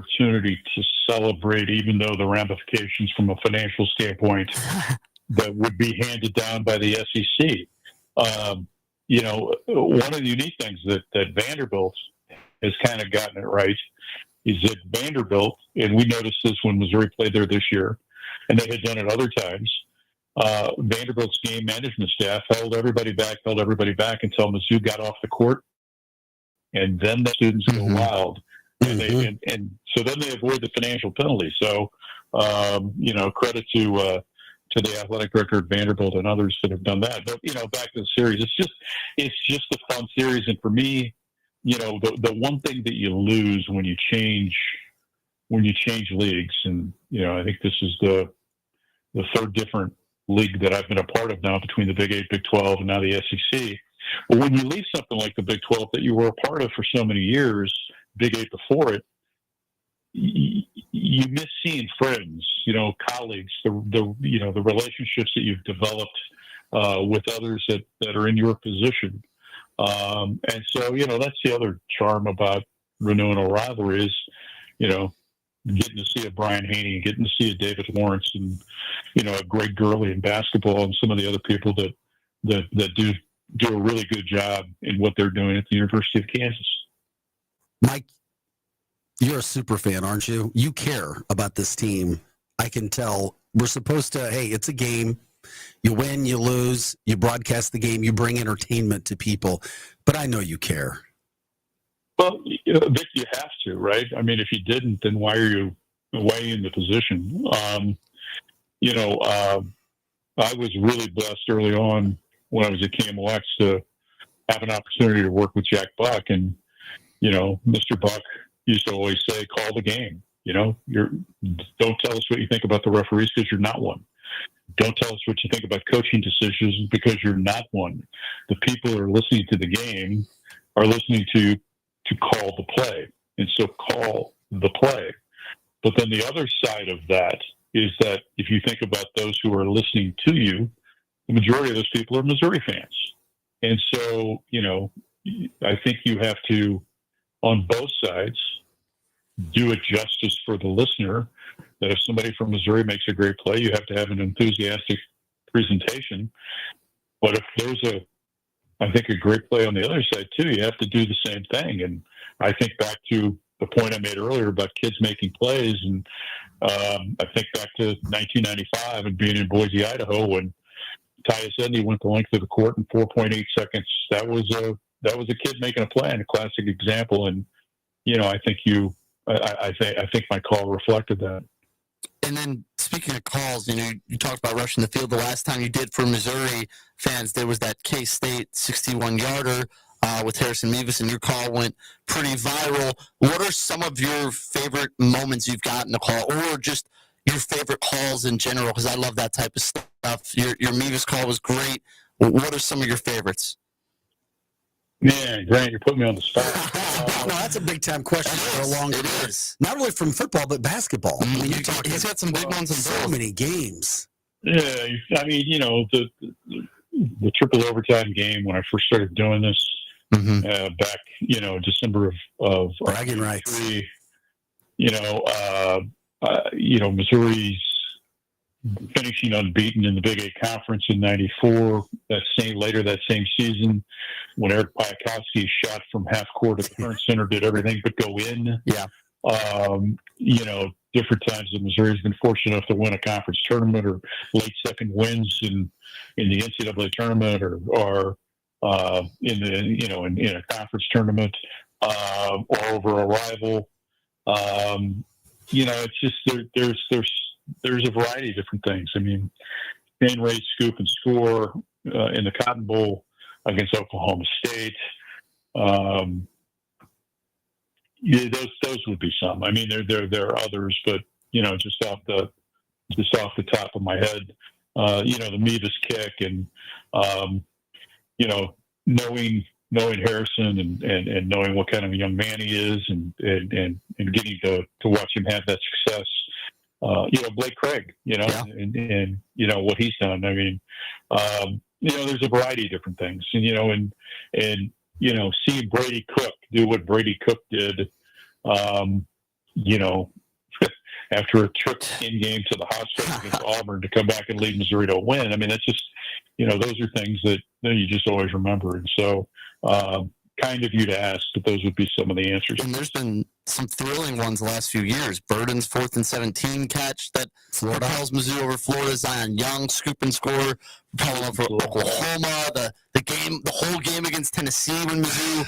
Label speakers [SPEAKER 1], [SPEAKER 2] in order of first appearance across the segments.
[SPEAKER 1] opportunity to celebrate, even though the ramifications from a financial standpoint that would be handed down by the SEC. One of the unique things that Vanderbilt has kind of gotten it right is that Vanderbilt, and we noticed this when Missouri played there this year, and they had done it other times, Vanderbilt's game management staff held everybody back until Mizzou got off the court, and then the students go wild. And so then they avoid the financial penalty. So, credit to the athletic director at Vanderbilt and others that have done that. But, back to the series, it's just a fun series. And for me, the one thing that you lose when you change leagues, and, I think this is the third different league that I've been a part of now between the Big 8, Big 12, and now the SEC. But when you leave something like the Big 12 that you were a part of for so many years, Big 8 before it, you miss seeing friends, colleagues, the relationships that you've developed with others that are in your position. And so, that's the other charm about renewing a rivalry is, getting to see a Brian Haney, getting to see a David Lawrence, and, a Greg Gurley in basketball, and some of the other people that do a really good job in what they're doing at the University of Kansas.
[SPEAKER 2] Mike, you're a super fan, aren't you? You care about this team. I can tell. We're supposed to, hey, it's a game. You win, you lose, you broadcast the game, you bring entertainment to people. But I know you care.
[SPEAKER 1] Well, Vic, you have to, right? I mean, if you didn't, then why are you in the position? I was really blessed early on when I was at KMOX to have an opportunity to work with Jack Buck. And, Mr. Buck used to always say, call the game. Don't tell us what you think about the referees because you're not one. Don't tell us what you think about coaching decisions because you're not one. The people who are listening to the game are listening to call the play. And so call the play. But then the other side of that is that if you think about those who are listening to you, the majority of those people are Missouri fans. And so, I think you have to, on both sides, do it justice for the listener, that if somebody from Missouri makes a great play, you have to have an enthusiastic presentation. But if there's I think a great play on the other side too, you have to do the same thing. And I think back to the point I made earlier about kids making plays, and I think back to 1995 and being in Boise, Idaho, when Tyus Edney went the length of the court in 4.8 seconds. That was a kid making a play, and a classic example. And I think I think my call reflected that.
[SPEAKER 3] And then speaking of calls, you talked about rushing the field. The last time you did for Missouri fans, there was that K-State 61-yarder with Harrison Mevis, and your call went pretty viral. What are some of your favorite moments you've gotten the call, or just your favorite calls in general? Because I love that type of stuff. Your Mevis call was great. What are some of your favorites?
[SPEAKER 1] Man, Grant, you're putting me on the spot.
[SPEAKER 2] No, that's a big-time question for a long time.
[SPEAKER 3] It is.
[SPEAKER 2] Not really from football, but basketball.
[SPEAKER 3] I mean, he's got some big ones in
[SPEAKER 2] so many games.
[SPEAKER 1] Yeah, I mean, the triple overtime game when I first started doing this back, December of
[SPEAKER 2] bragging rights.
[SPEAKER 1] Missouri's finishing unbeaten in the Big 8 Conference in '94. Later that same season, when Eric Piakowski shot from half court at the current center, did everything but go in.
[SPEAKER 2] Yeah.
[SPEAKER 1] Different times that Missouri's been fortunate enough to win a conference tournament or late second wins in the NCAA tournament or in a conference tournament or over a rival. It's just there's a variety of different things. I mean, Shane Ray's scoop and score in the Cotton Bowl against Oklahoma State. Those would be some. I mean, there are others, but just off the top of my head, the Mevis kick and knowing Harrison and knowing what kind of a young man he is and getting to watch him have that success. Blake Craig, and what he's done. I mean, there's a variety of different things, and seeing Brady Cook do what Brady Cook did, after a trip in-game to the hospital against Auburn to come back and lead Missouri to a win. I mean, that's just, those are things that you just always remember. And so kind of you to ask, but those would be some of the answers.
[SPEAKER 3] And there's been some thrilling ones the last few years. Burden's 4th and 17 catch that propels Mizzou over Florida. Zion Young scoop and score, propelling over Oklahoma. The whole game against Tennessee when Mizzou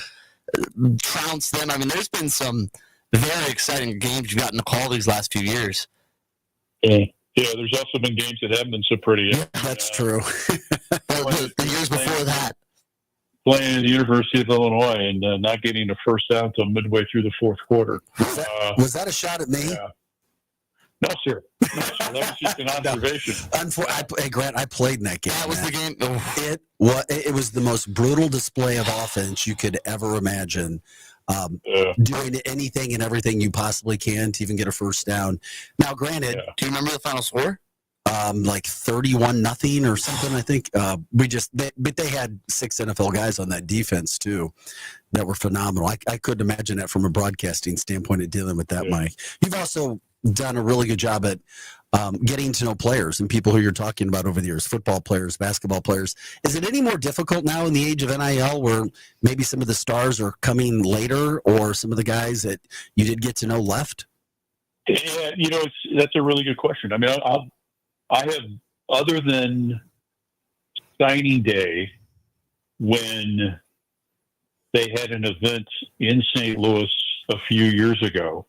[SPEAKER 3] trounced them. I mean, there's been some very exciting games you've gotten to call these last few years.
[SPEAKER 1] Yeah, there's also been games that haven't been so pretty.
[SPEAKER 2] Yeah, that's true.
[SPEAKER 3] the years before that.
[SPEAKER 1] Playing at the University of Illinois and not getting a first down until midway through the fourth quarter.
[SPEAKER 2] Was that a shot at me?
[SPEAKER 1] Yeah. No, sir. That was just an observation.
[SPEAKER 2] Hey, Grant, I played in that game.
[SPEAKER 3] That was the game.
[SPEAKER 2] It was the most brutal display of offense you could ever imagine. Doing anything and everything you possibly can to even get a first down. Now, granted,
[SPEAKER 3] do you remember the final score?
[SPEAKER 2] Like 31-0 or something, I think. But they had 6 NFL guys on that defense too that were phenomenal. I couldn't imagine that from a broadcasting standpoint of dealing with that, Mike. You've also done a really good job at getting to know players and people who you're talking about over the years, football players, basketball players. Is it any more difficult now in the age of NIL where maybe some of the stars are coming later or some of the guys that you did get to know left?
[SPEAKER 1] Yeah, that's a really good question. I mean, I have, other than signing day, when they had an event in St. Louis a few years ago,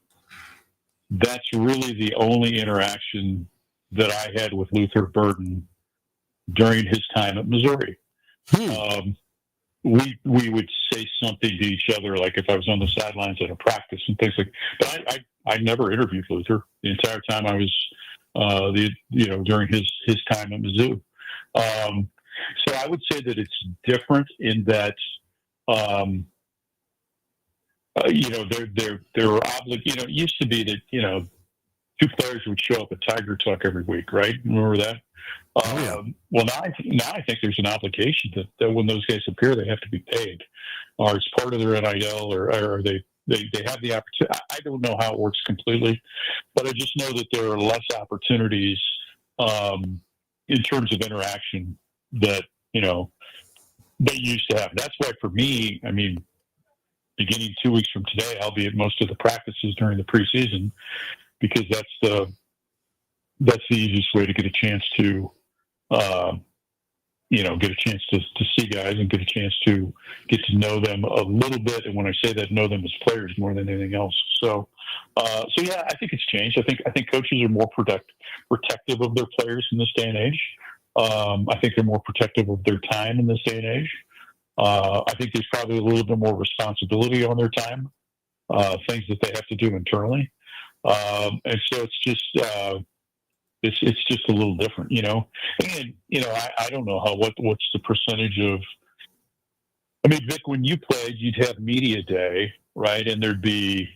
[SPEAKER 1] that's really the only interaction that I had with Luther Burden during his time at Missouri. We would say something to each other, like if I was on the sidelines at a practice and things like that. But I never interviewed Luther the entire time I was during his time at Mizzou. So I would say that it's different in that, there were it used to be that, 2 players would show up at Tiger Talk every week, right? Remember that? Well, now I think there's an obligation that when those guys appear, they have to be paid, or it's part of their NIL, or they have the opportunity. I don't know how it works completely, but I just know that there are less opportunities in terms of interaction that they used to have. That's why for me, I mean, beginning 2 weeks from today, I'll be at most of the practices during the preseason because that's the easiest way to get a chance to see guys and get a chance to get to know them a little bit. And when I say that, know them as players more than anything else. So yeah, I think it's changed. I think coaches are more protective of their players in this day and age. I think they're more protective of their time in this day and age. I think there's probably a little bit more responsibility on their time, things that they have to do internally. And so it's just a little different, and, I don't know what's the percentage of, I mean, Vic, when you played, you'd have media day, right? And there'd be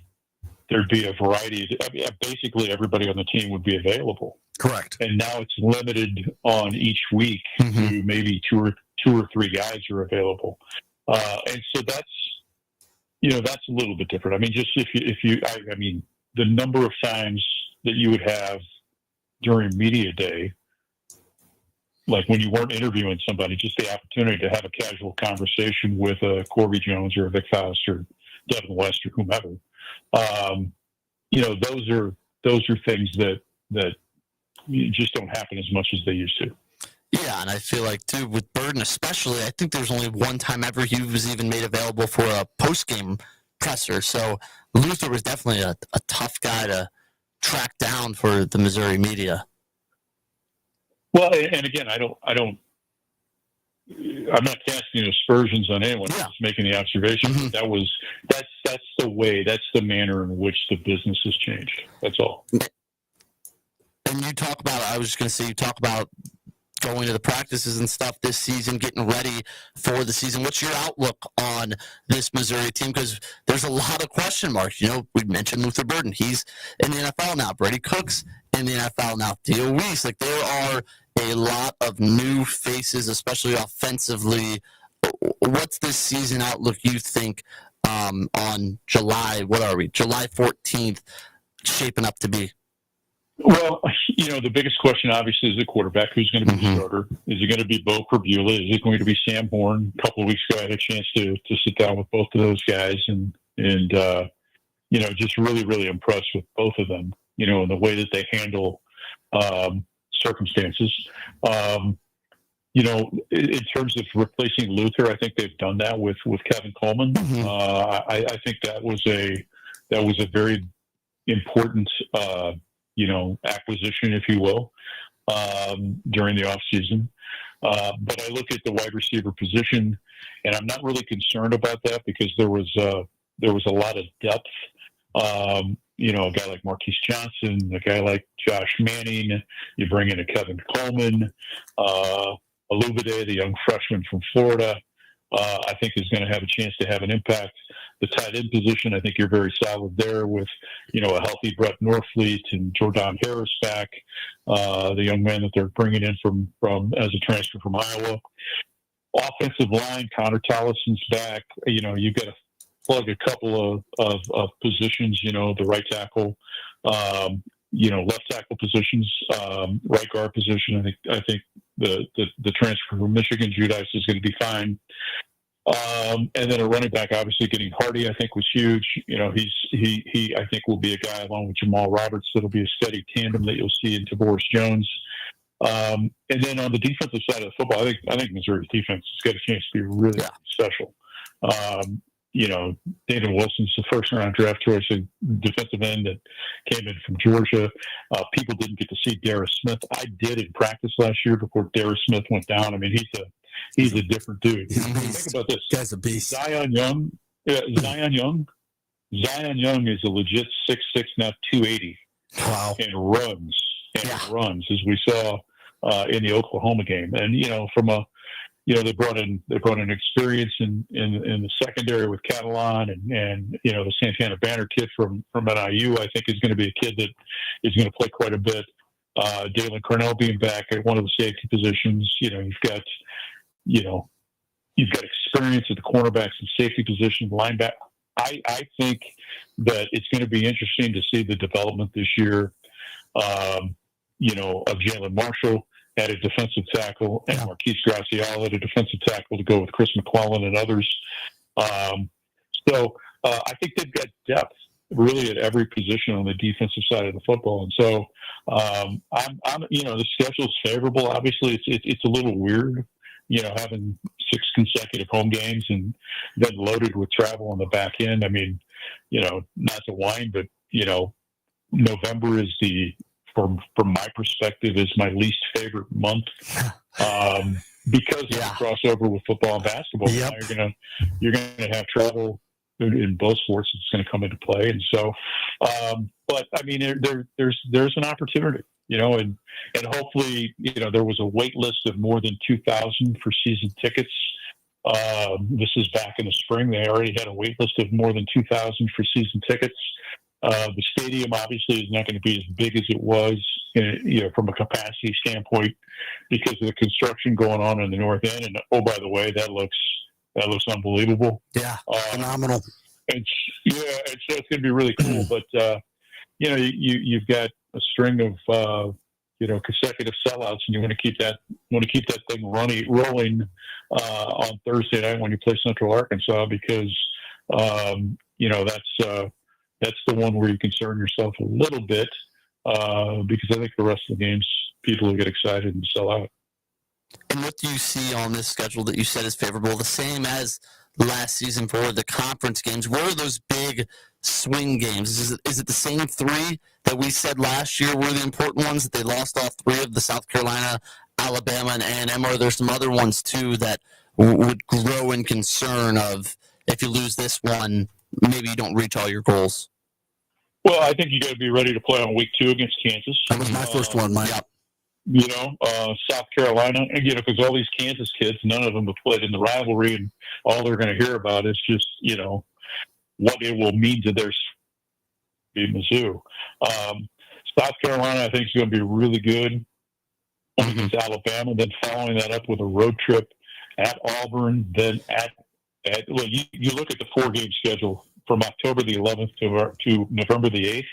[SPEAKER 1] a variety basically everybody on the team would be available.
[SPEAKER 2] Correct.
[SPEAKER 1] And now it's limited on each week to maybe two or three guys are available. And so that's a little bit different. I mean, just I mean, the number of times that you would have during media day, like when you weren't interviewing somebody, just the opportunity to have a casual conversation with a Corby Jones or a Vic Faust or Devin West or whomever. Those are things that just don't happen as much as they used to.
[SPEAKER 3] Yeah, and I feel like, too, with Burden especially, I think there's only one time ever he was even made available for a post-game presser. So Luther was definitely a tough guy to track down for the Missouri media.
[SPEAKER 1] Well, and again, I'm not casting aspersions on anyone. I'm just making the observation. That's the manner in which the business has changed. That's all.
[SPEAKER 3] And you talk about going to the practices and stuff this season, getting ready for the season. What's your outlook on this Missouri team? Because there's a lot of question marks. We mentioned Luther Burden. He's in the NFL now. Brady Cook's in the NFL now. Theo Weiss. Like, there are a lot of new faces, especially offensively. What's this season outlook, you think, on July 14th? shaping up to be?
[SPEAKER 1] Well, the biggest question obviously is the quarterback. Who's going to be the starter? Is it going to be Bo Perbula? Is it going to be Sam Horn? A couple of weeks ago, I had a chance to sit down with both of those guys and just really, really impressed with both of them, and the way that they handle circumstances. In terms of replacing Luther, I think they've done that with Kevin Coleman. I think that was a very important, acquisition, if you will, during the offseason. But I look at the wide receiver position, and I'm not really concerned about that because there was a lot of depth. A guy like Marquise Johnson, a guy like Josh Manning, you bring in a Kevin Coleman, Aluvide, the young freshman from Florida, I think is going to have a chance to have an impact. The tight end position, I think you're very solid there with, a healthy Brett Norfleet and Jordan Harris back, the young man that they're bringing in from as a transfer from Iowa. Offensive line, Connor Tollison's back. You've got to plug a couple of positions, the right tackle, left tackle positions, right guard position. I think the transfer from Michigan, Judice, is going to be fine. And then a running back, obviously getting Hardy, I think was huge. He I think will be a guy along with Jamal Roberts that'll be a steady tandem that you'll see in Tavoris Jones. And then on the defensive side of the football, I think Missouri's defense has got a chance to be really special. David Wilson's the first-round draft choice, a defensive end that came in from Georgia. People didn't get to see Darius Smith. I did in practice last year before Darius Smith went down. I mean, he's a different dude. Think about this.
[SPEAKER 2] Guy's a beast.
[SPEAKER 1] Zion Young is a legit 6'6", now 280.
[SPEAKER 2] Wow.
[SPEAKER 1] And runs, as we saw in the Oklahoma game. And they brought in experience in the secondary with Catalan and the Santana Banner kid from NIU. I think is going to be a kid that is going to play quite a bit. Dalen Cornell being back at one of the safety positions. You've got experience at the cornerbacks and safety position, linebacker. I think that it's going to be interesting to see the development this year. Of Jalen Marshall at a defensive tackle and Marquise Gracial at a defensive tackle to go with Chris McClellan and others. So I think they've got depth really at every position on the defensive side of the football. And so the schedule's favorable. Obviously it's a little weird, having 6 consecutive home games and then loaded with travel on the back end. I mean, not to whine, but November is from my perspective, is my least favorite month because of the crossover with football and basketball.
[SPEAKER 2] Yep.
[SPEAKER 1] Now you're gonna have travel in both sports. It's going to come into play, and so. But I mean, there's an opportunity, and hopefully, there was a wait list of more than 2,000 for season tickets. This is back in the spring. They already had a wait list of more than 2,000 for season tickets. The stadium obviously is not going to be as big as it was, from a capacity standpoint, because of the construction going on in the north end. And oh, by the way, that looks unbelievable.
[SPEAKER 2] Yeah, phenomenal.
[SPEAKER 1] And so it's going to be really cool. But you've got a string of consecutive sellouts, and you want to keep that thing rolling on Thursday night when you play Central Arkansas, because that's the one where you concern yourself a little bit, because I think the rest of the games people will get excited and sell out.
[SPEAKER 3] And what do you see on this schedule that you said is favorable? The same as last season for the conference games. What are those big swing games? Is it the same 3 that we said last year were the important ones, that they lost all 3 of the South Carolina, Alabama, and A&M? Or are there some other ones too that would grow in concern of, if you lose this one, maybe you don't reach all your goals?
[SPEAKER 1] Well, I think you got to be ready to play on week 2 against Kansas.
[SPEAKER 2] That was my first one, Mike.
[SPEAKER 1] South Carolina, because all these Kansas kids, none of them have played in the rivalry, and all they're going to hear about is just, what it will mean to their Mizzou. South Carolina, I think, is going to be really good against Alabama, then following that up with a road trip at Auburn, then you look at the 4-game schedule from October the 11th to November the 8th.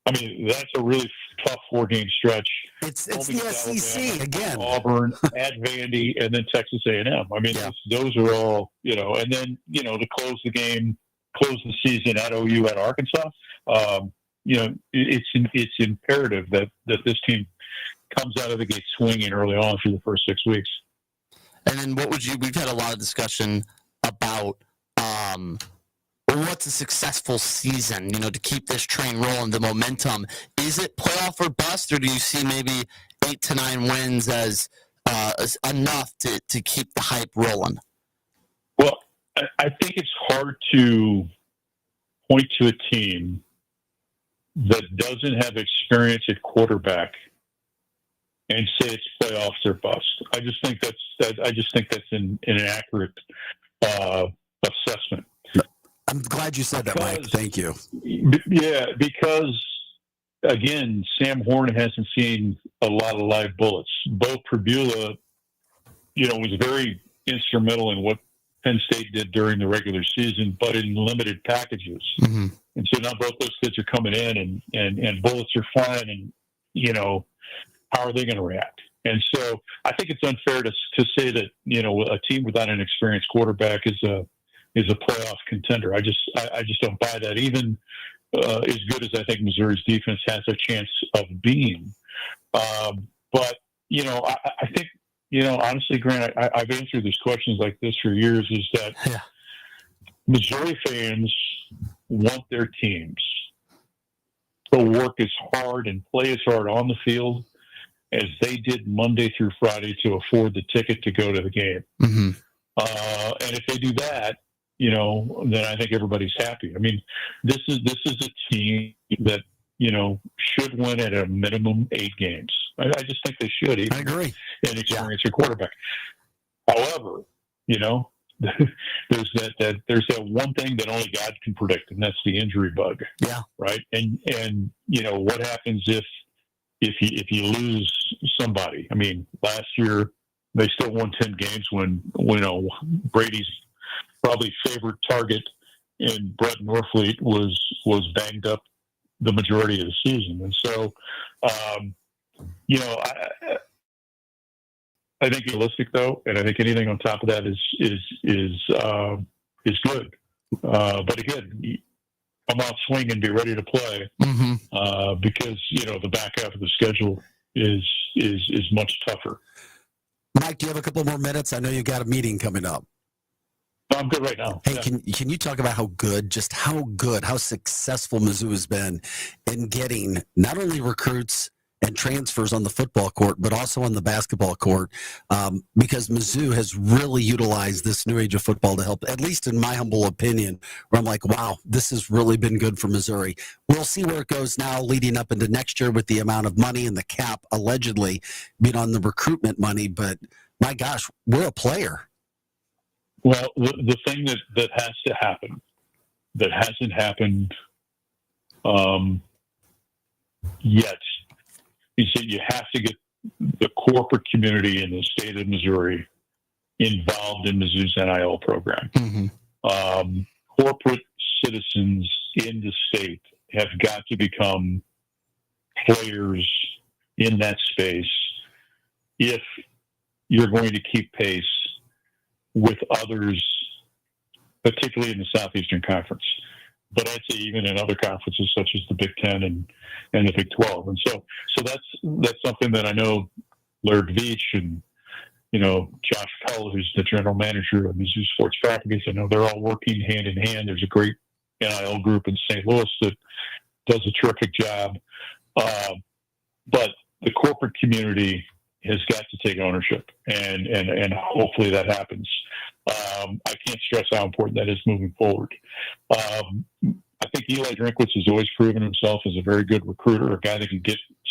[SPEAKER 1] I mean, that's a really tough 4-game stretch.
[SPEAKER 2] It's the SEC again.
[SPEAKER 1] Auburn, at Vandy, and then Texas A&M. I mean, those are all, and then, to close the season at OU at Arkansas. It's imperative that this team comes out of the gate swinging early on through the first 6 weeks.
[SPEAKER 3] And then we've had a lot of discussion about what's a successful season, to keep this train rolling, the momentum. Is it playoff or bust, or do you see maybe 8 to 9 wins as enough to keep the hype rolling?
[SPEAKER 1] Well, I think it's hard to point to a team that doesn't have experience at quarterback and say it's playoffs or bust. I just think that's an inaccurate assessment.
[SPEAKER 2] I'm glad you said that, Mike. Thank you.
[SPEAKER 1] Yeah, because again, Sam Horn hasn't seen a lot of live bullets. Bo Pribula, was very instrumental in what Penn State did during the regular season, but in limited packages.
[SPEAKER 3] Mm-hmm.
[SPEAKER 1] And so now both those kids are coming in and bullets are flying, and how are they going to react? And so I think it's unfair to say that a team without an experienced quarterback is a playoff contender. I just don't buy that. Even as good as I think Missouri's defense has a chance of being, but I think honestly, Grant, I've answered these questions like this for years. Is that Missouri fans want their teams to work as hard and play as hard on the field as they did Monday through Friday to afford the ticket to go to the game.
[SPEAKER 3] Mm-hmm.
[SPEAKER 1] And if they do that, then I think everybody's happy. I mean, this is a team that, should win at a minimum 8 games. I just think they should. Even
[SPEAKER 2] I agree.
[SPEAKER 1] And experience your quarterback. However, there's that one thing that only God can predict, and that's the injury bug.
[SPEAKER 2] Yeah.
[SPEAKER 1] Right. And what happens if you lose somebody? I mean, last year they still won 10 games when Brady's probably favorite target in Brett Norfleet was banged up the majority of the season. And so, I think realistic though, and I think anything on top of that is good. But again, come out swing and be ready to play, because the back half of the schedule is much tougher.
[SPEAKER 2] Mike, do you have a couple more minutes? I know you got a meeting coming up.
[SPEAKER 1] I'm good right now.
[SPEAKER 2] Hey, can you talk about how successful Mizzou has been in getting not only recruits and transfers on the football court, but also on the basketball court, because Mizzou has really utilized this new age of football to help, at least in my humble opinion, where I'm like, wow, this has really been good for Missouri. We'll see where it goes now leading up into next year with the amount of money and the cap allegedly being on the recruitment money, but my gosh, we're a player.
[SPEAKER 1] Well, the thing that has to happen, that hasn't happened yet, is that you have to get the corporate community in the state of Missouri involved in Mizzou's NIL program.
[SPEAKER 3] Mm-hmm.
[SPEAKER 1] Corporate citizens in the state have got to become players in that space if you're going to keep pace with others, particularly in the Southeastern Conference, but I'd say even in other conferences such as the Big Ten and the Big 12. And so that's something that I know Laird Veach and Josh Pell, who's the general manager of Mizzou Sports Properties, I know they're all working hand in hand. There's a great NIL group in St. Louis that does a terrific job, but the corporate community has got to take ownership, and hopefully that happens. I can't stress how important that is moving forward. I think Eli Drinkwitz has always proven himself as a very good recruiter, a guy that can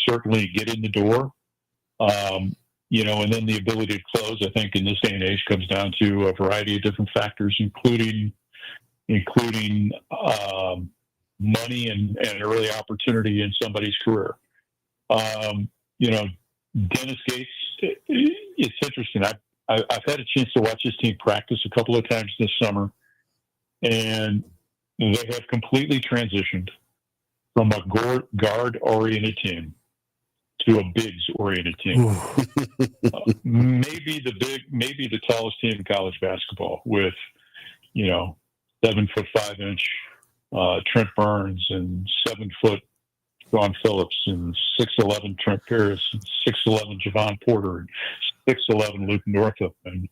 [SPEAKER 1] certainly get in the door. And then the ability to close, I think in this day and age comes down to a variety of different factors, including money and early opportunity in somebody's career. Dennis Gates, it's interesting. I've had a chance to watch his team practice a couple of times this summer, and they have completely transitioned from a guard-oriented team to a bigs-oriented team. Maybe the tallest team in college basketball with, 7'5" Trent Burns and 7' Ron Phillips and 6'11" Trent Pierce and 6'11" Javon Porter and 6'11" Luke Northup and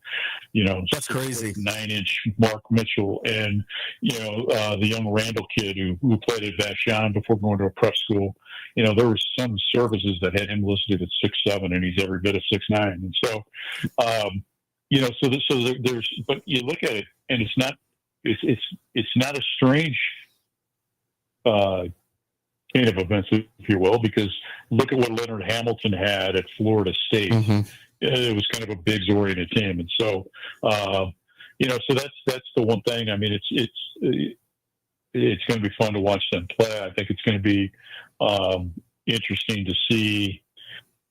[SPEAKER 2] that's crazy
[SPEAKER 1] 9-inch Mark Mitchell and the young Randall kid who played at Vashon before going to a prep school. There were some services that had him listed at 6'7" and he's every bit of 6'9". And so there's but you look at it and it's not a strange chain of events, if you will, because look at what Leonard Hamilton had at Florida State.
[SPEAKER 3] Mm-hmm.
[SPEAKER 1] It was kind of a bigs-oriented team, and so so that's the one thing. I mean, it's going to be fun to watch them play. I think it's going to be interesting to see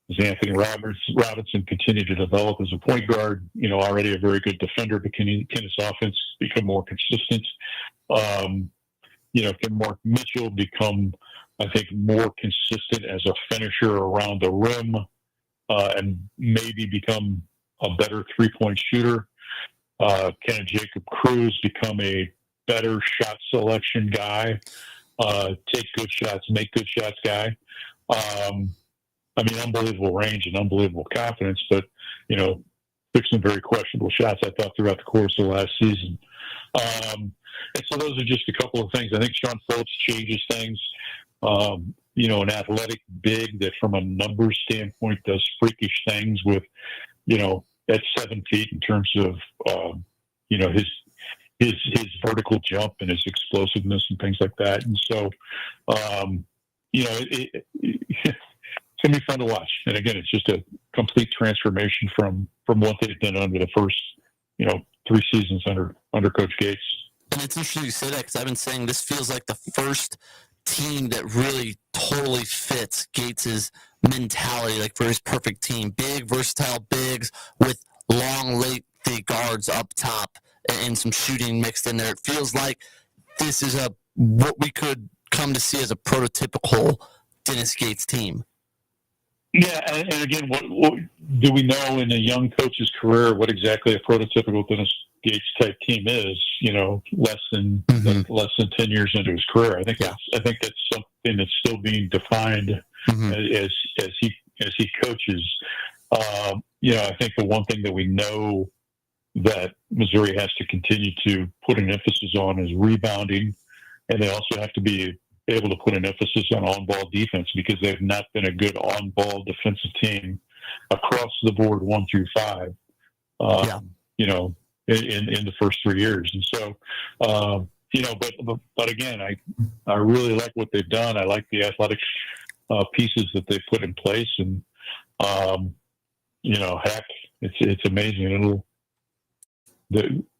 [SPEAKER 1] as Anthony Robinson continue to develop as a point guard. Already a very good defender, but can his offense become more consistent? Can Mark Mitchell become, I think, more consistent as a finisher around the rim and maybe become a better three-point shooter? Can Jacob Cruz become a better shot selection guy? Take good shots, make good shots guy? Unbelievable range and unbelievable confidence, but, took some very questionable shots, I thought, throughout the course of the last season. And so those are just a couple of things. I think Sean Phillips changes things. An athletic big that from a numbers standpoint does freakish things with, at 7 feet in terms of, his vertical jump and his explosiveness and things like that. And so, it's going to be fun to watch. And again, it's just a complete transformation from what they've done under the first, 3 seasons under Coach Gates.
[SPEAKER 3] And it's interesting you say that because I've been saying this feels like the first team that really totally fits Gates's mentality, like for his perfect team. Big, versatile bigs with long, lengthy guards up top and some shooting mixed in there. It feels like this is what we could come to see as a prototypical Dennis Gates team.
[SPEAKER 1] Yeah, and again, what do we know in a young coach's career what exactly a prototypical Dennis Gates type team is? Less than 10 years into his career. I think that's something that's still being defined as he coaches. I think the one thing that we know that Missouri has to continue to put an emphasis on is rebounding, and they also have to be able to put an emphasis on on-ball defense because they've not been a good on-ball defensive team across the board 1 through 5. In the first 3 years. And so, but again, I really like what they've done. I like the athletic pieces that they put in place. And, heck, it's amazing.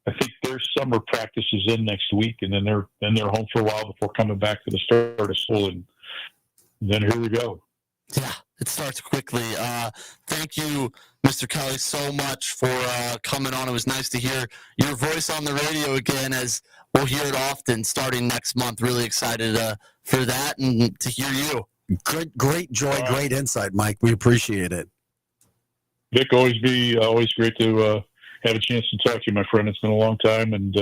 [SPEAKER 1] I think their summer practice is in next week, and then they're home for a while before coming back for the start of school. And then here we go.
[SPEAKER 3] Yeah, it starts quickly. Thank you, Mr. Kelly, so much for coming on. It was nice to hear your voice on the radio again, as we'll hear it often starting next month. Really excited for that and to hear you.
[SPEAKER 2] Great joy, great insight, Mike. We appreciate it.
[SPEAKER 1] Vic, always great to have a chance to talk to you, my friend. It's been a long time. And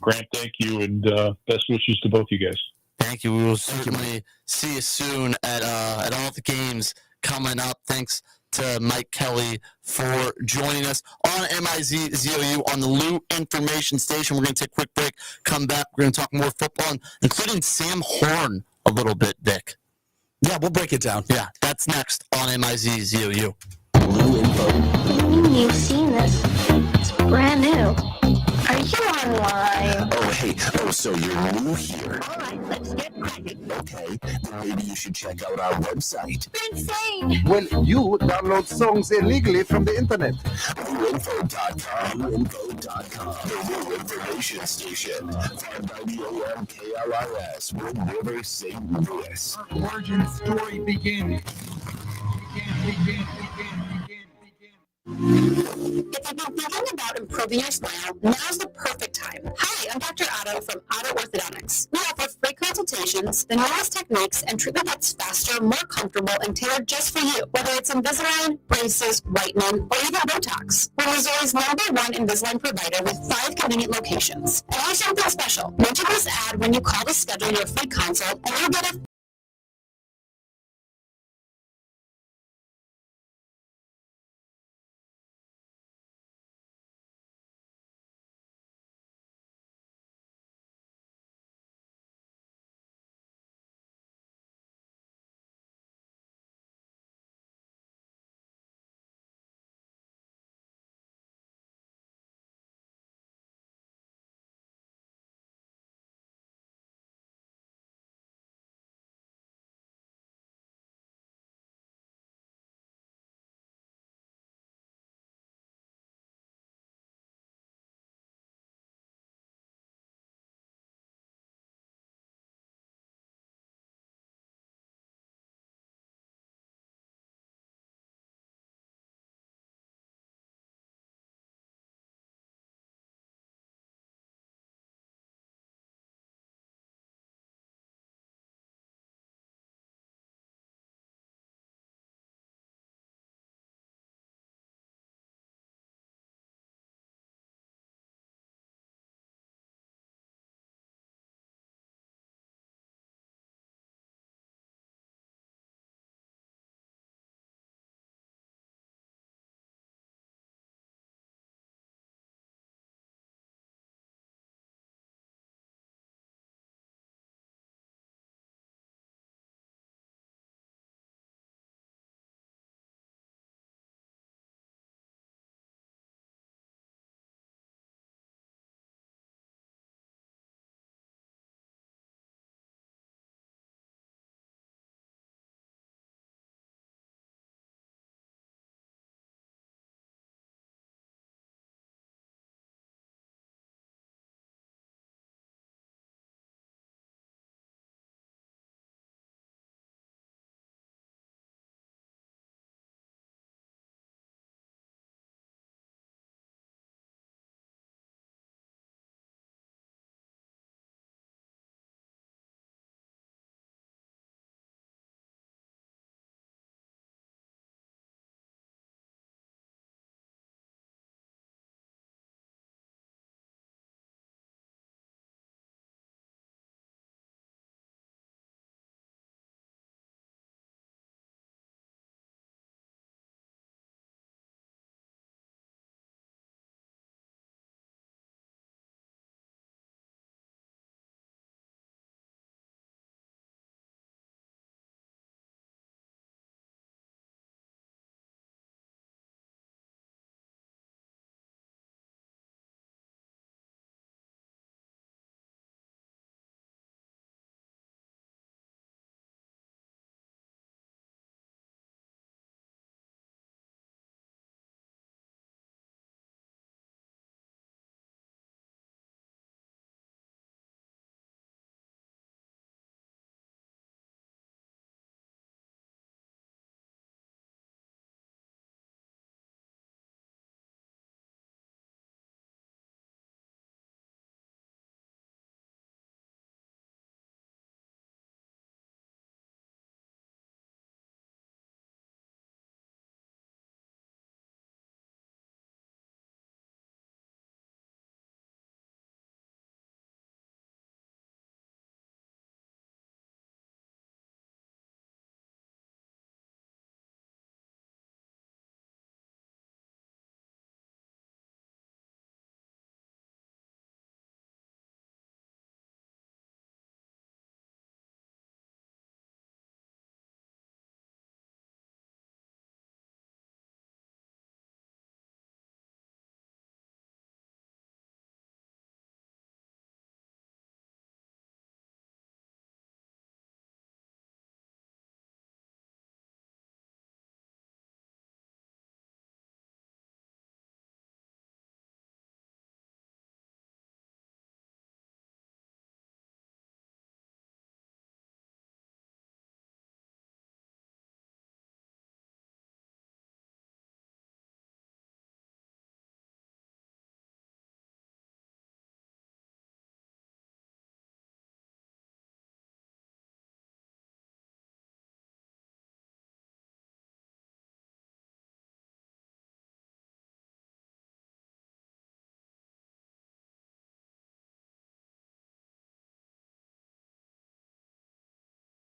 [SPEAKER 1] Grant, thank you, and best wishes to both you guys.
[SPEAKER 3] Thank you. We will certainly see you soon at all the games coming up. Thanks to Mike Kelly for joining us on MIZ-ZOU on the Lou Information Station. We're going to take a quick break, come back. We're going to talk more football, including Sam Horn a little bit, Vic.
[SPEAKER 2] Yeah, we'll break it down.
[SPEAKER 3] Yeah, that's next on MIZ-ZOU.
[SPEAKER 4] You've seen this. It's brand new. Are you online?
[SPEAKER 5] Oh, hey. Oh, so you're new here.
[SPEAKER 4] All right, let's get cracking.
[SPEAKER 5] Okay, then maybe you should check out our website.
[SPEAKER 4] You're insane.
[SPEAKER 6] Well, you download songs illegally from the internet.
[SPEAKER 5] NewInfo.com. NewInfo.com. The New Information Station. 590 AM KLRS. Wind River, St. Louis.
[SPEAKER 6] Origin story begins.
[SPEAKER 4] If you've been thinking about improving your smile, now's the perfect time. Hi, I'm Dr. Otto from Otto Orthodontics. We offer free consultations
[SPEAKER 7] visualizations, the newest techniques, and treatment that's faster, more comfortable, and tailored just for you, whether it's Invisalign, braces, whitening, or even Botox. We're Missouri's #1 Invisalign provider with 5 convenient locations. And here's something special. Mention this ad when you call to schedule your free consult, and you'll get a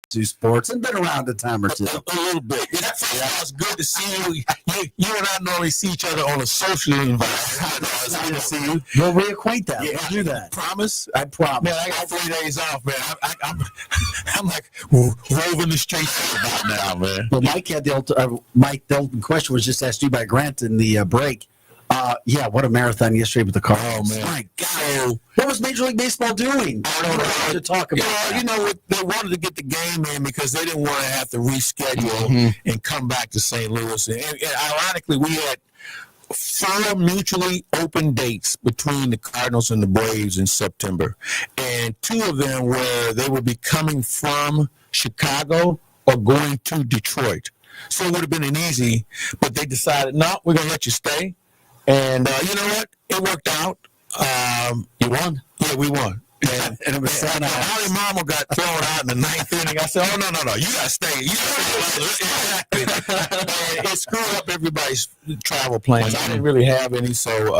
[SPEAKER 2] Mizzou sports and been around a time or two.
[SPEAKER 8] A little bit. It's good to see you. You and I normally see each other on a social environment. It's good to see you.
[SPEAKER 2] We'll reacquaint that.
[SPEAKER 8] Yeah,
[SPEAKER 2] We'll do that.
[SPEAKER 8] Promise?
[SPEAKER 2] I promise.
[SPEAKER 8] Man, I got 3 days off, man. I'm like roving the streets about now, man.
[SPEAKER 2] Well, Mike had the ultimate question was just asked you by Grant in the break. What a marathon yesterday with the Cardinals.
[SPEAKER 8] Oh, man.
[SPEAKER 2] My God. So, what was Major League Baseball doing? I don't know to talk about.
[SPEAKER 8] They wanted to get the game in because they didn't want to have to reschedule and come back to St. Louis. And ironically, we had 4 mutually open dates between the Cardinals and the Braves in September. And 2 of them were they would be coming from Chicago or going to Detroit. So it would have been an easy, but they decided, no, we're going to let you stay. And you know what? It worked out.
[SPEAKER 3] You won?
[SPEAKER 8] Yeah, we won.
[SPEAKER 2] And it was sad.
[SPEAKER 8] Holly Mama got thrown out in the 9th inning. I said, "Oh no, you gotta stay. You gotta stay." It screwed up everybody's travel plans. I didn't really have any, so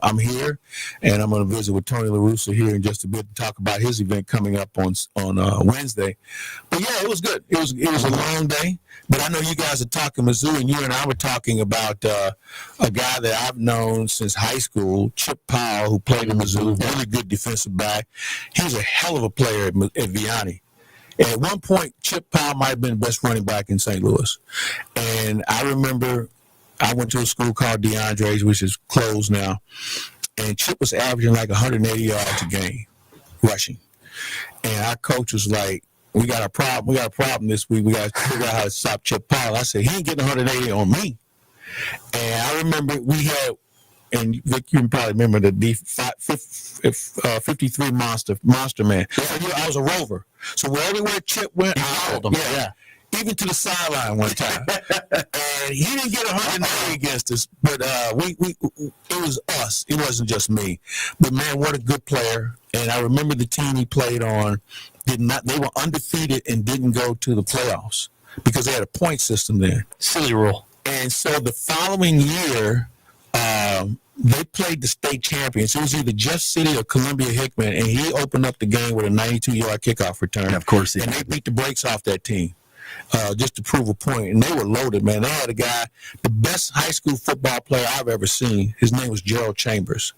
[SPEAKER 8] I'm here, and I'm going to visit with Tony La Russa here in just a bit to talk about his event coming up on Wednesday. But yeah, it was good. It was a long day, but I know you guys are talking Mizzou, and you and I were talking about a guy that I've known since high school, Chip Powell, who played in Mizzou, really good defensive back. He was a hell of a player at Vianney. And at one point, Chip Powell might have been the best running back in St. Louis. And I remember I went to a school called DeAndre's, which is closed now. And Chip was averaging like 180 yards a game rushing. And our coach was like, we got a problem. We got a problem this week. We got to figure out how to stop Chip Powell. I said, he ain't getting 180 on me. And I remember we had, and Vic, you can probably remember the 53 Monster Man. I was a rover. So everywhere Chip went, I followed him. Yeah. Even to the sideline one time. And he didn't get 180 against us, but it was us. It wasn't just me. But, man, what a good player. And I remember the team he played on, they were undefeated and didn't go to the playoffs because they had a point system there.
[SPEAKER 3] Silly rule.
[SPEAKER 8] And so the following year, they played the state champions. It was either Jeff City or Columbia Hickman, and he opened up the game with a 92-yard kickoff return.
[SPEAKER 2] And of course,
[SPEAKER 8] and they beat the brakes off that team just to prove a point. And they were loaded, man. They had a guy, the best high school football player I've ever seen. His name was Gerald Chambers.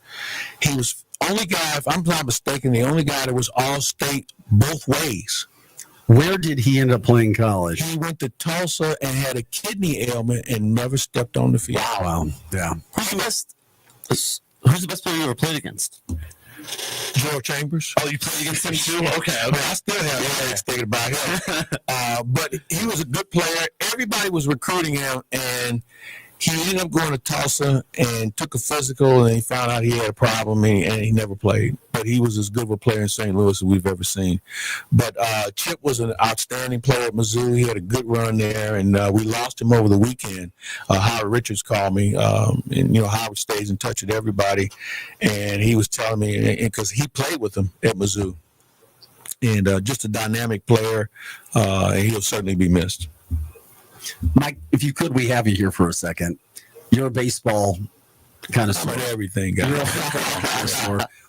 [SPEAKER 8] He was only guy, if I'm not mistaken, the only guy that was all-state both ways.
[SPEAKER 2] Where did he end up playing college?
[SPEAKER 8] He went to Tulsa and had a kidney ailment and never stepped on the field.
[SPEAKER 2] Wow. Yeah.
[SPEAKER 3] Who's the best player you ever played against?
[SPEAKER 8] Gerald Chambers.
[SPEAKER 3] Oh, you played against him too? Okay.
[SPEAKER 8] I still have things thinking about him. But he was a good player. Everybody was recruiting him, and he ended up going to Tulsa and took a physical, and he found out he had a problem, and he never played. But he was as good of a player in St. Louis as we've ever seen. But Chip was an outstanding player at Mizzou. He had a good run there, and we lost him over the weekend. Howard Richards called me, and Howard stays in touch with everybody, and he was telling me, because he played with him at Mizzou, and just a dynamic player, and he'll certainly be missed.
[SPEAKER 2] Mike, if you could, we have you here for a second. You're a baseball kind of
[SPEAKER 8] I'm an everything guy.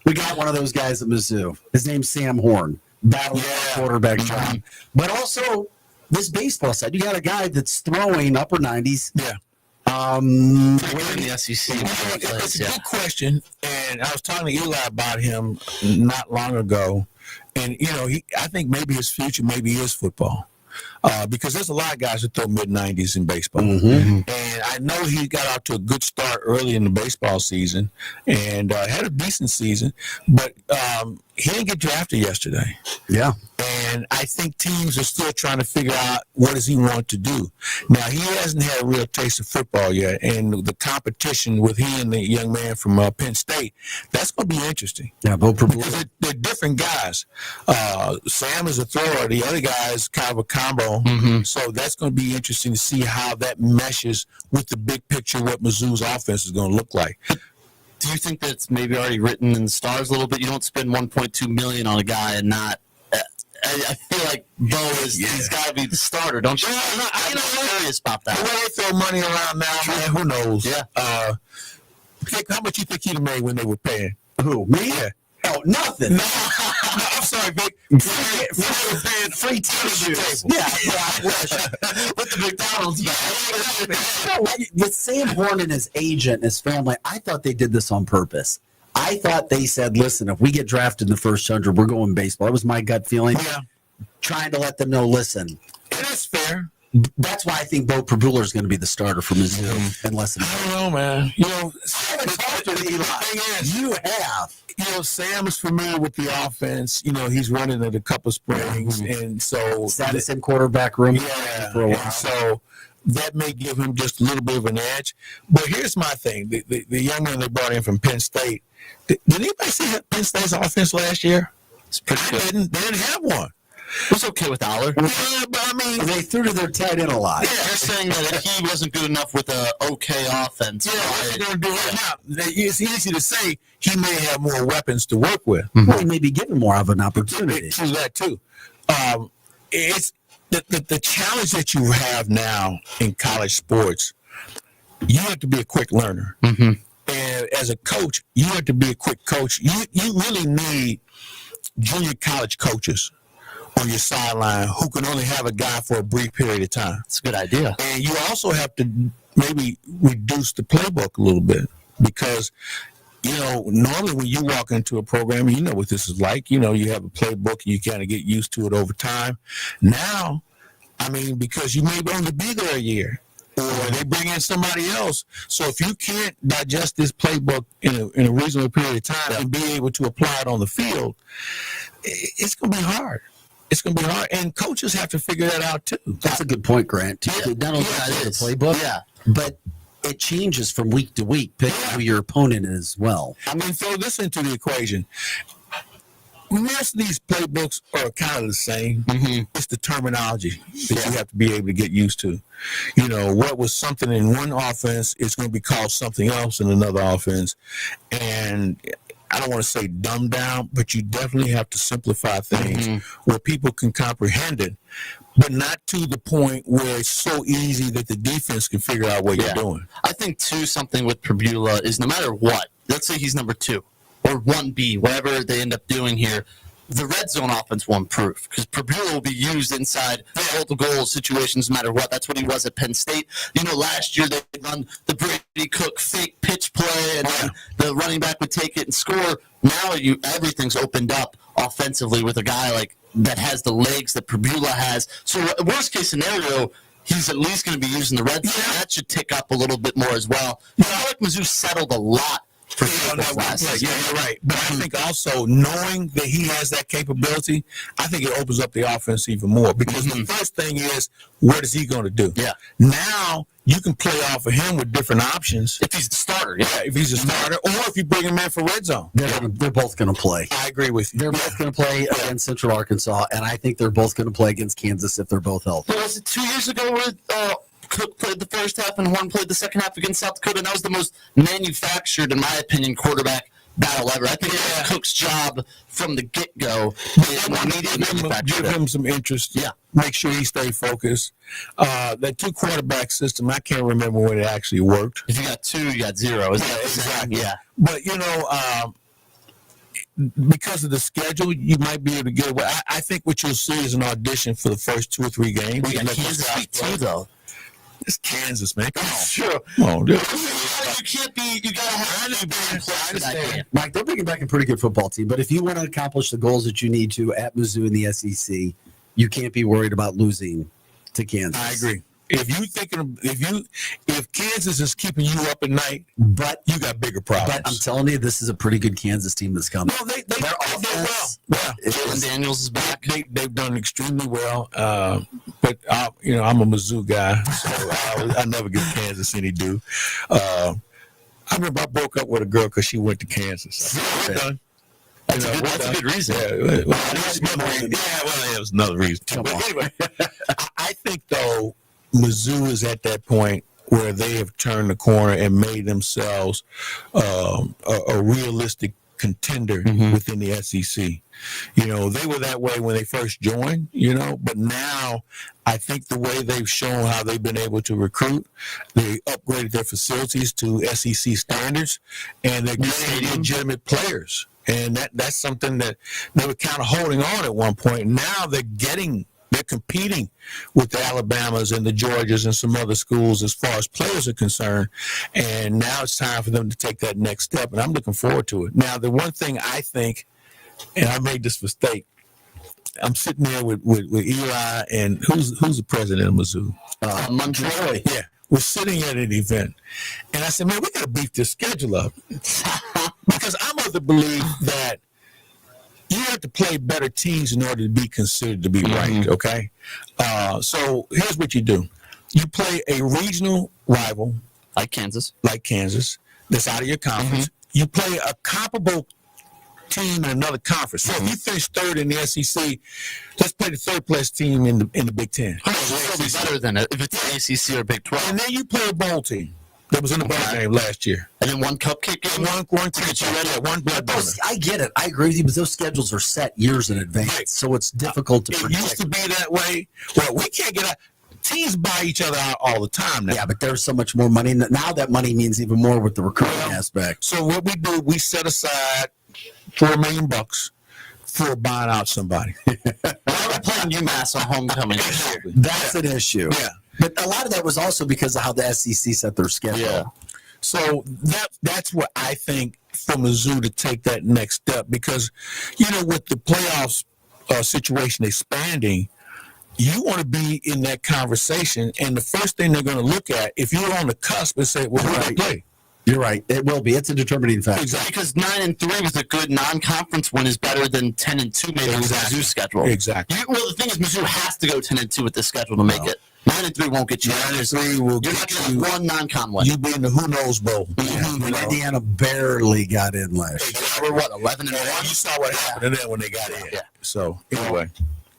[SPEAKER 2] We got one of those guys at Mizzou. His name's Sam Horn, battling quarterback job. But also, this baseball side, you got a guy that's throwing upper 90s.
[SPEAKER 8] Yeah.
[SPEAKER 3] In the SEC.
[SPEAKER 8] It's a good question, and I was talking to Eli about him not long ago, and I think maybe his future maybe is football. Because there's a lot of guys that throw mid-90s in baseball. And I know he got out to a good start early in the baseball season and had a decent season, but he didn't get drafted yesterday.
[SPEAKER 2] Yeah.
[SPEAKER 8] And I think teams are still trying to figure out what does he want to do. Now, he hasn't had a real taste of football yet, and the competition with he and the young man from Penn State, that's going to be interesting.
[SPEAKER 2] Yeah, both
[SPEAKER 8] because they're different guys. Sam is a thrower. The other guy is kind of a combo. So that's going to be interesting to see how that meshes with the big picture, what Mizzou's offense is going to look like.
[SPEAKER 3] Do you think that's maybe already written in the stars a little bit? You don't spend $1.2 million on a guy and not. I feel like Bo he's got to be the starter, don't you? I'm curious about that.
[SPEAKER 8] The way they throw money around now, man, who knows?
[SPEAKER 3] Yeah.
[SPEAKER 8] How much you think he'd have made when they were paying?
[SPEAKER 2] Who? Me?
[SPEAKER 8] Yeah.
[SPEAKER 2] Oh, nothing.
[SPEAKER 8] I'm sorry, Vic.
[SPEAKER 2] Free tissues. Yeah, I wish.
[SPEAKER 3] With the McDonald's bag.
[SPEAKER 2] With Sam Horn and his agent and his family, I thought they did this on purpose. I thought they said, listen, if we get drafted in the first 100, we're going baseball. That was my gut feeling.
[SPEAKER 8] Yeah.
[SPEAKER 2] Trying to let them know, listen.
[SPEAKER 8] It is fair.
[SPEAKER 2] That's why I think Bo Prabula is going to be the starter for Mizzou. Unless
[SPEAKER 8] I don't know, man. You know,
[SPEAKER 2] you have.
[SPEAKER 8] You know, Sam is familiar with the offense. You know, he's running at a couple springs, and so
[SPEAKER 2] Sat in the same quarterback room for a while.
[SPEAKER 8] and so that may give him just a little bit of an edge. But here's my thing: the young man they brought in from Penn State. Did anybody see Penn State's offense last year?
[SPEAKER 3] It's pretty good.
[SPEAKER 8] They didn't have one.
[SPEAKER 3] It was okay with Aller.
[SPEAKER 8] Yeah, but I mean,
[SPEAKER 2] They threw to their tight end a lot.
[SPEAKER 3] They're saying that he wasn't good enough with an okay offense.
[SPEAKER 8] yeah, what's he going to do right now? It's easy to say he may have more weapons to work with.
[SPEAKER 2] Well, he may be given more of an opportunity.
[SPEAKER 8] To that too. It's the challenge that you have now in college sports. You have to be a quick learner, and as a coach, you have to be a quick coach. You really need junior college coaches on your sideline who can only have a guy for a brief period of time.
[SPEAKER 3] It's a good idea.
[SPEAKER 8] And you also have to maybe reduce the playbook a little bit because, you know, normally when you walk into a program, you know what this is like. You know, you have a playbook and you kind of get used to it over time. Now, I mean, because you may only be there a year or they bring in somebody else. So if you can't digest this playbook in a reasonable period of time and be able to apply it on the field, it's going to be hard. It's going to be hard, and coaches have to figure that out too.
[SPEAKER 2] That's a good point, Grant. Not only the playbook, but it changes from week to week, depending on who your opponent is as well.
[SPEAKER 8] I mean, throw this into the equation. Most of these playbooks are kind of the same. It's the terminology that you have to be able to get used to. You know, what was something in one offense is going to be called something else in another offense, and I don't want to say dumb down, but you definitely have to simplify things where people can comprehend it, but not to the point where it's so easy that the defense can figure out what you're doing.
[SPEAKER 3] I think, too, something with Prabula is no matter what, let's say he's number 2 or 1B, whatever they end up doing here, the red zone offense will improve because Prabula will be used inside goal situations no matter what. That's what he was at Penn State. You know, last year they run the Brady Cook fake pitch play and then the running back would take it and score. Now everything's opened up offensively with a guy like that has the legs that Prabula has. So worst case scenario, he's at least going to be using the red zone. That should tick up a little bit more as well. I feel like Mizzou settled a lot.
[SPEAKER 8] You're right. But I think also knowing that he has that capability, I think it opens up the offense even more because the first thing is, what is he going to do?
[SPEAKER 3] Yeah.
[SPEAKER 8] Now you can play off of him with different options.
[SPEAKER 3] If he's the starter,
[SPEAKER 8] if he's a starter, or if you bring him in for red zone.
[SPEAKER 2] They're both going to play.
[SPEAKER 8] I agree with you.
[SPEAKER 2] They're both going to play against Central Arkansas, and I think they're both going to play against Kansas if they're both healthy.
[SPEAKER 3] Was it 2 years ago where Cook played the first half and Horn played the second half against South Dakota? And that was the most manufactured, in my opinion, quarterback battle ever. I think it was Cook's job from the get-go.
[SPEAKER 8] Give him some interest.
[SPEAKER 3] Yeah.
[SPEAKER 8] Make sure he stay focused. That 2-quarterback system, I can't remember when it actually worked.
[SPEAKER 3] If you got 2, you got 0.
[SPEAKER 8] Exactly.
[SPEAKER 3] Yeah.
[SPEAKER 8] But, you know, because of the schedule, you might be able to get away. I think what you'll see is an audition for the first 2 or 3 games.
[SPEAKER 3] We got Kansas Week 2, though.
[SPEAKER 8] It's Kansas, man. Come on.
[SPEAKER 3] Sure.
[SPEAKER 8] Come on, dude.
[SPEAKER 3] You can't be, you got to have to be in place for that game.
[SPEAKER 2] Mike, they're bringing back a pretty good football team, but if you want to accomplish the goals that you need to at Mizzou in the SEC, you can't be worried about losing to Kansas.
[SPEAKER 8] I agree. If Kansas is keeping you up at night,
[SPEAKER 2] but
[SPEAKER 8] you got bigger problems.
[SPEAKER 2] But I'm telling you, this is a pretty good Kansas team that's coming.
[SPEAKER 8] No, they did well.
[SPEAKER 3] Jalen Daniels is back.
[SPEAKER 8] They've done extremely well. But you know, I'm a Mizzou guy, so I never give Kansas any due. I remember I broke up with a girl because she went to Kansas.
[SPEAKER 3] That's a good reason.
[SPEAKER 8] It was another reason. But anyway, I think though Mizzou is at that point where they have turned the corner and made themselves a realistic contender within the SEC. You know, they were that way when they first joined, you know, but now I think the way they've shown how they've been able to recruit, they upgraded their facilities to SEC standards, and they're getting legitimate players. And that's something that they were kind of holding on at one point. Now they're competing with the Alabamas and the Georgias and some other schools as far as players are concerned. And now it's time for them to take that next step. And I'm looking forward to it. Now, the one thing I think, and I made this mistake, I'm sitting there with Eli and who's the president of Mizzou?
[SPEAKER 3] Montreal.
[SPEAKER 8] Yeah. We're sitting at an event. And I said, man, we got to beef this schedule up. Because I'm of the belief that you have to play better teams in order to be considered to be ranked, okay? So here's what you do. You play a regional rival.
[SPEAKER 3] Like Kansas,
[SPEAKER 8] that's out of your conference. You play a comparable team in another conference. So if you finish third in the SEC, let's play the third place team in the Big Ten.
[SPEAKER 3] It'll be better than it if it's the ACC or Big 12.
[SPEAKER 8] And then you play a bowl team that was in the bowl game last year.
[SPEAKER 3] And then one cupcake game?
[SPEAKER 8] One blood donor.
[SPEAKER 2] I get it. I agree with you, but those schedules are set years in advance, right. So it's difficult to predict.
[SPEAKER 8] It used to be that way. Well, we can't get out. Teams buy each other out all the time now.
[SPEAKER 2] Yeah, but there's so much more money. Now that money means even more with the recruiting aspect.
[SPEAKER 8] So what we do, we set aside $4 million for buying out somebody.
[SPEAKER 3] We're playing UMass on homecoming this year.
[SPEAKER 2] That's an issue.
[SPEAKER 8] Yeah.
[SPEAKER 2] But a lot of that was also because of how the SEC set their schedule.
[SPEAKER 3] Yeah.
[SPEAKER 8] So that's what I think for Mizzou to take that next step because, with the playoffs situation expanding, you want to be in that conversation. And the first thing they're going to look at, if you're on the cusp and say, well, who do they play?
[SPEAKER 2] You're right. It will be. It's a determining factor.
[SPEAKER 3] Exactly. Because 9-3 with a good non-conference win is better than 10-2 maybe with Mizzou's schedule.
[SPEAKER 8] Exactly.
[SPEAKER 3] Well, the thing is, Mizzou has to go 10-2 with this schedule to make it. 9-3 won't get you.
[SPEAKER 8] 9-3 will
[SPEAKER 3] You're not going to have one non-con win.
[SPEAKER 8] You be in the Who Knows Bowl.
[SPEAKER 2] Indiana barely got in last year.
[SPEAKER 3] We're what, 11-1?
[SPEAKER 8] You saw what happened to them when they got in.
[SPEAKER 3] Yeah.
[SPEAKER 8] So anyway.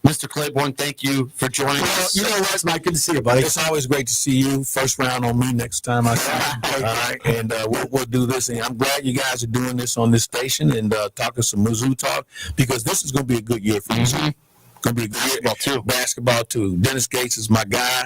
[SPEAKER 3] Mr. Claiborne, thank you for joining us.
[SPEAKER 2] You know what, Mike? Good to see you, buddy.
[SPEAKER 8] It's always great to see you. First round on me next time I see you. All right, and we'll do this. And I'm glad you guys are doing this on this station and talking some Mizzou talk because this is going to be a good year for Mizzou. Going to be a good year. Basketball too. Dennis Gates is my guy.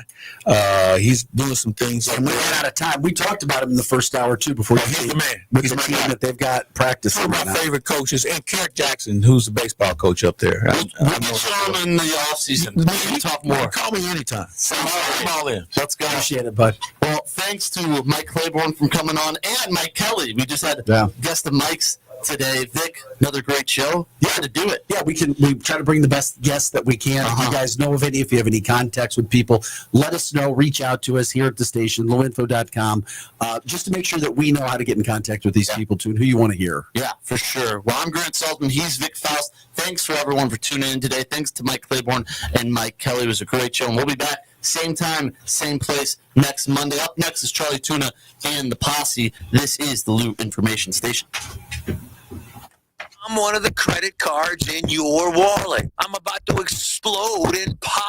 [SPEAKER 8] He's doing some things.
[SPEAKER 2] And we ran out of time. We talked about him in the first hour too before
[SPEAKER 8] he's the man.
[SPEAKER 2] With
[SPEAKER 8] He's
[SPEAKER 2] the
[SPEAKER 8] my
[SPEAKER 2] team
[SPEAKER 8] guy.
[SPEAKER 2] that they've got practicing.
[SPEAKER 8] One of my favorite coaches, and Carrick Jackson, who's the baseball coach up there.
[SPEAKER 3] We'll get you on in the offseason. We can talk more.
[SPEAKER 8] Call me anytime. I'm all in.
[SPEAKER 3] Let's go.
[SPEAKER 2] Appreciate it, bud.
[SPEAKER 3] Well, thanks to Mike Claiborne for coming on and Mike Kelly. We just had guest of Mike's today. Vic, another great show. You had to do it.
[SPEAKER 2] Yeah, we try to bring the best guests that we can. If you guys know of any, if you have any contacts with people, let us know. Reach out to us here at the station, lowinfo.com, just to make sure that we know how to get in contact with these people too and who you want to hear.
[SPEAKER 3] Yeah, for sure. Well, I'm Grant Salsman. He's Vic Faust. Thanks for everyone for tuning in today. Thanks to Mike Claiborne and Mike Kelly. It was a great show, and we'll be back same time, same place next Monday. Up next is Charlie Tuna and the Posse. This is the Loot Information Station.
[SPEAKER 9] I'm one of the credit cards in your wallet. I'm about to explode and pop.